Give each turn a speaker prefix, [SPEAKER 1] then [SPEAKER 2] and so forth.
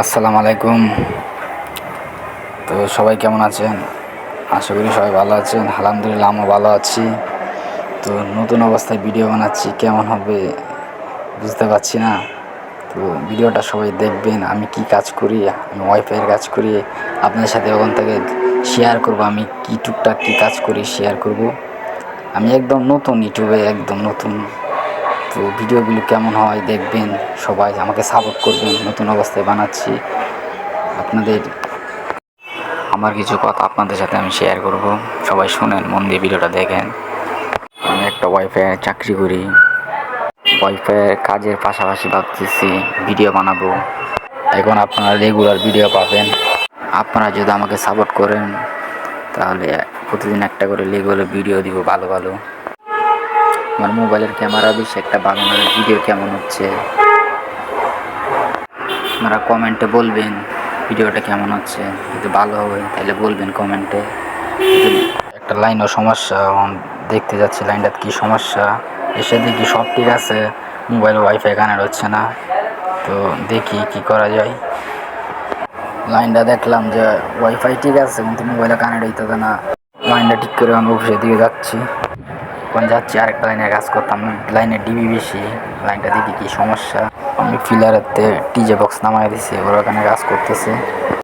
[SPEAKER 1] আসসালামু আলাইকুম। তো সবাই কেমন আছেন? আশা করি সবাই ভালো আছেন। আলহামদুলিল্লাহ আমিও ভালো আছি। তো নতুন অবস্থায় ভিডিও বানাচ্ছি, কেমন হবে বুঝতে পারছি না। তো ভিডিওটা সবাই দেখবেন। আমি কি কাজ করি, আমি ওয়াইফাইয়ের কাজ করি, আপনাদের সাথে ওখান থেকে শেয়ার করব। আমি কি টুকটাক কী কাজ করি শেয়ার করব। আমি একদম নতুন, ইউটিউবে একদম নতুন। তো ভিডিওগুলো কেমন হয় দেখবেন, সবাই আমাকে সাপোর্ট করবেন। নতুন অবস্থায় বানাচ্ছি, আপনাদের আমার কিছু কথা আপনাদের সাথে আমি শেয়ার করব। সবাই শুনেন, মন দিয়ে ভিডিওটা দেখেন। আমি একটা ওয়াইফাই চাকরি করি। ওয়াইফাই কাজের পাশাপাশি ভাবতেছি ভিডিও বানাবো। এখন আপনারা রেগুলার ভিডিও পাবেন। আপনারা যদি আমাকে সাপোর্ট করেন তাহলে প্রতিদিন একটা করে রেগুলার ভিডিও দিব ভালো ভালো। আমার মোবাইলের ক্যামেরা বেশি একটা ভালো না, ভিডিও কেমন হচ্ছে আপনারা কমেন্টে বলবেন ভিডিওটা কেমন হচ্ছে। যদি ভালো হয় তাহলে বলবেন কমেন্টে। একটা লাইনও সমস্যা, দেখতে যাচ্ছি লাইনটার কী সমস্যা। এসে দেখি সব ঠিক আছে, মোবাইলে ওয়াইফাই কানেক্ট হচ্ছে না। তো দেখি কি করা যায়। লাইনটা দেখলাম যে ওয়াইফাই ঠিক আছে কিন্তু মোবাইলে কানেক্ট হইতে না। লাইনটা ঠিক করে আমি অফিসের দিকে যাচ্ছি। এখন যাচ্ছি আরেকটা লাইনে কাজ করতাম, লাইনের ডিবি বেশি। লাইনটা দেখি কী সমস্যা। আমি ফিলারেতে টিজে বক্স নামাই দিছি, ওরা ওখানে কাজ করতেছে।